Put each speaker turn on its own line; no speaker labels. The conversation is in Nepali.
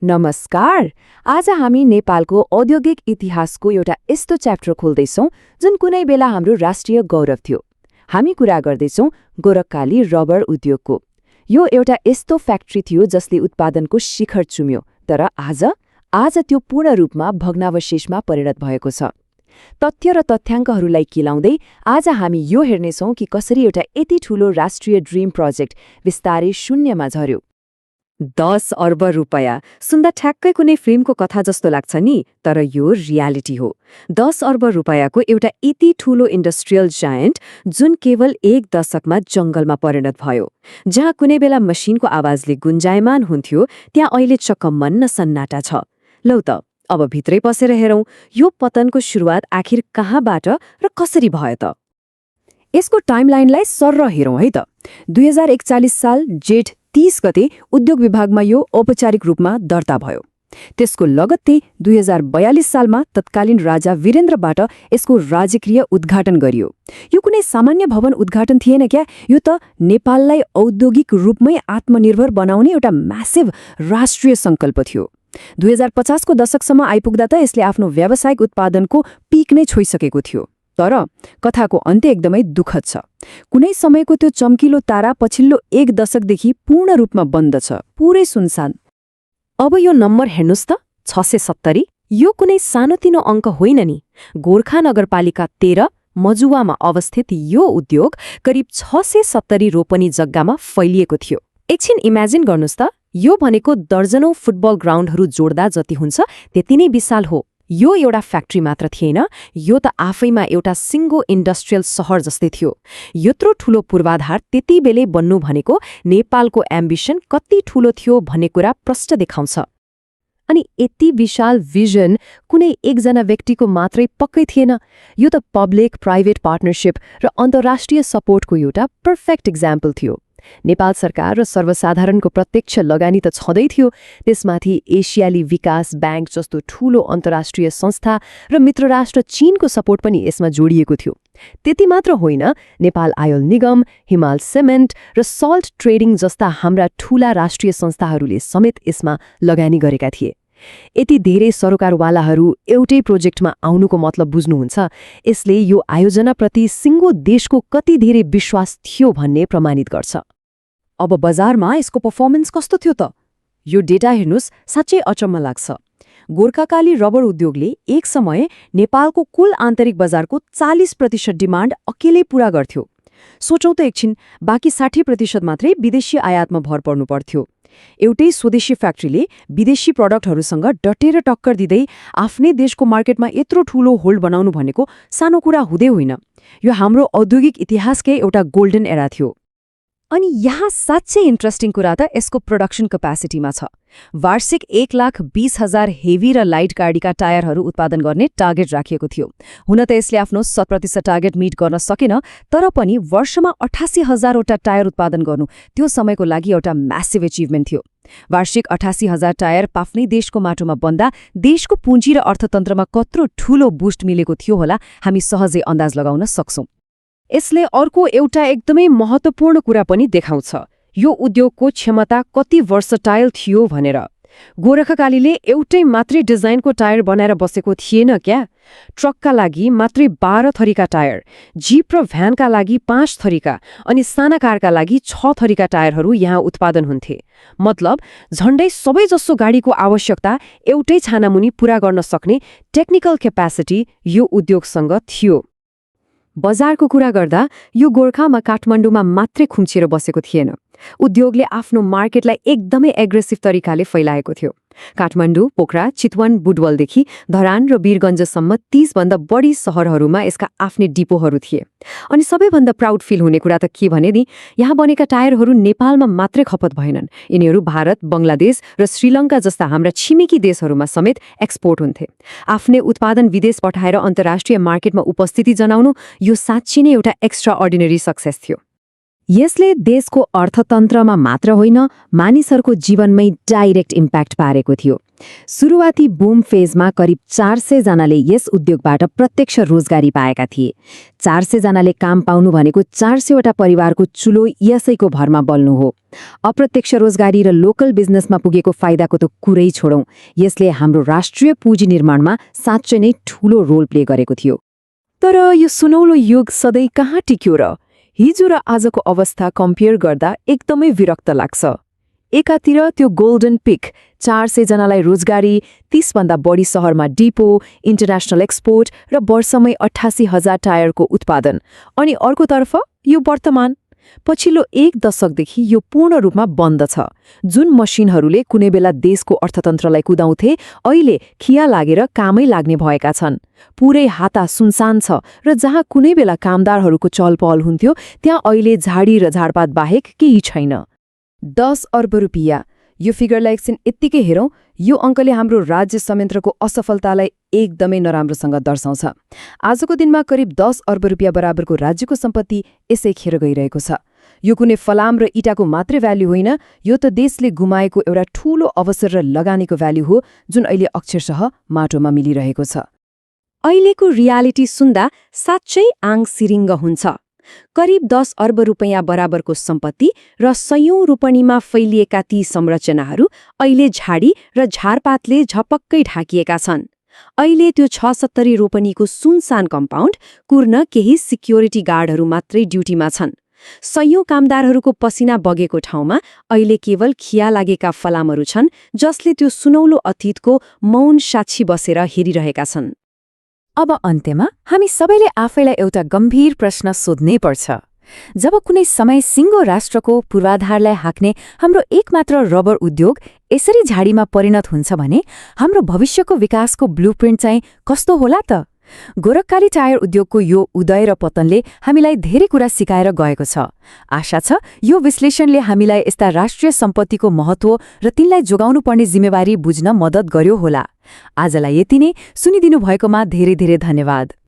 नमस्कार। आज हामी नेपालको औद्योगिक इतिहासको एउटा यस्तो च्याप्टर खोल्दैछौं जुन कुनै बेला हाम्रो राष्ट्रिय गौरव थियो। हामी कुरा गर्दैछौं गोरखकाली रबर उद्योगको। यो एउटा यस्तो फ्याक्ट्री थियो जसले उत्पादनको शिखर चुम्यो, तर आज त्यो पूर्ण रूपमा भग्नावशेषमा परिणत भएको छ। तथ्य र तथ्याङ्कहरूलाई किलाउँदै आज हामी यो हेर्नेछौं कि कसरी एउटा यति ठूलो राष्ट्रिय ड्रिम प्रोजेक्ट बिस्तारै शून्यमा झर्यो।
10 अर्ब रुपैयाँ सुन्दा ठ्याक्कै कुनै फिल्मको कथा जस्तो लाग्छ नि, तर यो रियालिटी हो। 10 अर्ब रुपैयाँको एउटा यति ठूलो इन्डस्ट्रियल जायन्ट जुन केवल 1 दशकमा जङ्गलमा परिणत भयो। जहाँ कुनै बेला मसिनको आवाजले गुन्जायमान हुन्थ्यो, त्यहाँ अहिले चकमन्न सन्नाटा छ। लौ त अब भित्रै पसेर हेरौं यो पतनको सुरुवात आखिर कहाँबाट र कसरी भयो त।
यसको टाइमलाइनलाई सर्र हेरौं है त। 2041 साल जेठ 30 गते उद्योग विभागमा यो औपचारिक रूपमा दर्ता भयो। त्यसको लगत्तै 2042 सालमा तत्कालीन राजा वीरेन्द्रबाट यसको राजकीय उद्घाटन गरियो। यो कुनै सामान्य भवन उद्घाटन थिएन क्या, यो त नेपाललाई औद्योगिक रूपमै आत्मनिर्भर बनाउने एउटा म्यासिभ राष्ट्रिय सङ्कल्प थियो। 2050 को दशकसम्म आइपुग्दा त यसले आफ्नो व्यावसायिक उत्पादनको पिक नै छोइसकेको थियो। तर कथाको अन्त्य एकदमै दुःखद छ। कुनै समयको त्यो चम्किलो तारा पछिल्लो 1 दशकदेखि पूर्ण रूपमा बन्द छ, पुरै सुनसान।
अब यो नम्बर हेर्नुस् त, 670। यो कुनै सानोतिनो अङ्क होइन नि। गोर्खा नगरपालिका 13 मजुवामा अवस्थित यो उद्योग करिब 670 रोपनी जग्गामा फैलिएको थियो। एकछिन इमेजिन गर्नुस् त, यो भनेको दर्जनौं फुटबल ग्राउन्डहरू जोड्दा जति हुन्छ त्यति नै विशाल हो। यो एउटा फ्याक्ट्री मात्र थिएन, यो त आफैमा एउटा सिङ्गो इन्डस्ट्रियल सहर जस्तै थियो। यत्रो ठूलो पूर्वाधार त्यति बेलै बन्नु भनेको नेपालको एम्बिसन कति ठूलो थियो भन्ने कुरा प्रष्ट देखाउँछ।
अनि यति विशाल भिजन कुनै एकजना व्यक्तिको मात्रै पक्कै थिएन। यो त पब्लिक प्राइभेट पार्टनरशिप र अन्तर्राष्ट्रिय सपोर्टको एउटा पर्फेक्ट इक्जाम्पल थियो। नेपाल सरकार र सर्वसाधारणको प्रत्यक्ष लगानी त छँदै थियो, त्यसमाथि एसियाली विकास ब्याङ्क जस्तो ठूलो अन्तर्राष्ट्रिय संस्था र मित्र राष्ट्र चीनको सपोर्ट पनि यसमा जोडिएको थियो। त्यति मात्र होइन, नेपाल आयल निगम, हिमाल सिमेन्ट र सल्ट ट्रेडिङ जस्ता हाम्रा ठूला राष्ट्रिय संस्थाहरूले समेत यसमा लगानी गरेका थिए। यति धेरै सरोकारवालाहरू एउटै प्रोजेक्टमा आउनुको मतलब बुझ्नुहुन्छ। यसले यो आयोजनाप्रति सिङ्गो देशको कति धेरै विश्वास थियो भन्ने प्रमाणित गर्छ। अब बजारमा यसको पर्फर्मेन्स कस्तो थियो त? यो डेटा हेर्नुस्, साँच्चै अचम्म लाग्छ। गोर्खाकाली रबर उद्योगले एक समय नेपालको कुल आन्तरिक बजारको 40% डिमान्ड अकेलै पूरा गर्थ्यो। सोचौं त एकछिन, बाँकी 60% मात्रै विदेशी आयातमा भर पर्नु पर्थ्यो। एउटै स्वदेशी फ्याक्ट्रीले विदेशी प्रडक्टहरूसँग डटेर टक्कर दिँदै आफ्नै देशको मार्केटमा यत्रो ठूलो होल्ड बनाउनु भनेको सानो कुरा हुँदै होइन। यो हाम्रो औद्योगिक इतिहासकै एउटा गोल्डन एरा थियो। अनि यहाँ साँच्चै इन्ट्रेस्टिङ कुरा त यसको प्रोडक्सन क्यापासिटीमा छ। वार्षिक 1,20,000 हेभी र लाइट गाडीका टायरहरू उत्पादन गर्ने टार्गेट राखिएको थियो। हुन त यसले आफ्नो 100% टार्गेट मिट गर्न सकेन, तर पनि वर्षमा 88,000 वटा टायर उत्पादन गर्नु त्यो समयको लागि एउटा म्यासिभ अचिभमेन्ट थियो। वार्षिक 88,000 टायर आफ्नै देशको माटोमा बन्दा देशको पुँजी र अर्थतन्त्रमा कत्रो ठूलो बुस्ट मिलेको थियो होला हामी सहजै अन्दाज लगाउन सक्छौं। यसले अर्को एउटा एकदमै महत्त्वपूर्ण कुरा पनि देखाउँछ, यो उद्योगको क्षमता कति वर्सटाइल थियो भनेर। गोरखकालीले एउटै मात्रै डिजाइनको टायर बनाएर बसेको थिएन क्या। ट्रकका लागि मात्रै 12 थरीका टायर, जीप र भ्यानका लागि 5 थरीका अनि साना कारका लागि 6 थरीका टायरहरू यहाँ उत्पादन हुन्थे। मतलब झण्डै सबैजसो गाडीको आवश्यकता एउटै छानामुनि पूरा गर्न सक्ने टेक्निकल क्यापासिटी यो उद्योगसँग थियो। बजारको कुरा गर्दा यो गोर्खामा काठमाडौँमा मात्रै खुम्चिएर बसेको थिएन। उद्योगले आफ्नो मार्केटलाई एकदमै एग्रेसिभ तरिकाले फैलाएको थियो। काठमाडौँ, पोखरा, चितवन, बुटवलदेखि धरान र वीरगञ्जसम्म 30 भन्दा बढी सहरहरूमा यसका आफ्नै डिपोहरू थिए। अनि सबैभन्दा प्राउड फिल हुने कुरा त के भने नि, यहाँ बनेका टायरहरू नेपालमा मात्रै खपत भएनन्, यिनीहरू भारत, बङ्गलादेश र श्रीलङ्का जस्ता हाम्रा छिमेकी देशहरूमा समेत एक्सपोर्ट हुन्थे। आफ्नै उत्पादन विदेश पठाएर अन्तर्राष्ट्रिय मार्केटमा उपस्थिति जनाउनु यो साँच्चै नै एउटा एक्स्ट्रा अर्डिनरी सक्सेस थियो।
यसले देशको अर्थतन्त्रमा मात्र होइन मानिसहरूको जीवनमै डाइरेक्ट इम्प्याक्ट पारेको थियो। सुरुवाती बुम फेजमा करिब 400 जनाले यस उद्योगबाट प्रत्यक्ष रोजगारी पाएका थिए। 400 जनाले काम पाउनु भनेको 400वटा परिवारको चुलो यसैको भरमा बल्नु हो। अप्रत्यक्ष रोजगारी र लोकल बिजनेसमा पुगेको फाइदाको त कुरै छोडौं, यसले हाम्रो राष्ट्रिय पुँजी निर्माणमा साँच्चै नै ठूलो रोल प्ले गरेको थियो।
तर यो सुनौलो युग सधैँ कहाँ टिक्यो र? हिजो र आजको अवस्था कम्पेयर गर्दा एकदमै विरक्त लाग्छ। एकातिर त्यो गोल्डन पिक 400 जनालाई रोजगारी, 30 भन्दा बढी शहरमा डिपो, इन्टरनेशनल एक्सपोर्ट र वर्षमै 88,000 टायरको उत्पादन। अनि अर्कोतर्फ यो वर्तमान पछिल्लो 1 दशकदेखि यो पूर्ण रूपमा बन्द छ। जुन मसिनहरूले कुनै बेला देशको अर्थतन्त्रलाई कुदाउँथे, अहिले खिया लागेर कामै लाग्ने भएका छन्। पुरै हाता सुनसान छ र जहाँ कुनै बेला कामदारहरूको चलपहल हुन्थ्यो, त्यहाँ अहिले झाडी र झाडपात बाहेक केही छैन। 10 अर्ब रुपियाँ, यो फिगरलाई एकछिन यत्तिकै हेरौँ। यो अङ्कले हाम्रो राज्य संयन्त्रको असफलतालाई एकदमै नराम्रोसँग दर्शाउँछ। आजको दिनमा करिब 10 अर्ब रुपियाँ बराबरको राज्यको सम्पत्ति यसै खेर गइरहेको छ। यो कुनै फलाम र इटाको मात्रै भ्याल्यु होइन, यो त देशले गुमाएको एउटा ठूलो अवसर र लगानीको भ्याल्यु हो, जुन अहिले अक्षरशः माटोमा मिलिरहेको छ।
अहिलेको रियालिटी सुन्दा साँच्चै आङ सिरिङ्ग हुन्छ। करिब 10 अर्ब रुपैयाँ बराबरको सम्पत्ति र सयौं रोपनीमा फैलिएका ती संरचनाहरू अहिले झाडी र झारपातले झपक्कै ढाकिएका छन्। अहिले त्यो 76 रोपनीको सुनसान कम्पाउन्ड कुर्न केही सिक्योरिटी गार्डहरू मात्रै ड्युटीमा छन्। सयौं कामदारहरूको पसिना बगेको ठाउँमा अहिले केवल खिया लागेका फलामहरू छन्, जसले त्यो सुनौलो अतीतको मौन साक्षी बसेर हेरिरहेका छन्।
अब अन्त्यमा हामी सबैले आफैलाई एउटा गम्भीर प्रश्न सोध्नै पर्छ। जब कुनै समय सिङ्गो राष्ट्रको पूर्वाधारलाई हाँक्ने हाम्रो एकमात्र रबर उद्योग यसरी झाडीमा परिणत हुन्छ भने हाम्रो भविष्यको विकासको ब्लुप्रिन्ट चाहिँ कस्तो होला त? गोरखकाली टायर उद्योगको यो उदय र पतनले हामीलाई धेरै कुरा सिकाएर गएको छ। आशा छ यो विश्लेषणले हामीलाई यस्ता राष्ट्रिय सम्पत्तिको महत्व र तिनलाई जोगाउनु पर्ने जिम्मेवारी बुझ्न मद्दत गर्यो होला। आजलाई यति नै। सुनिदिनु भएकोमा धेरै धेरै धन्यवाद।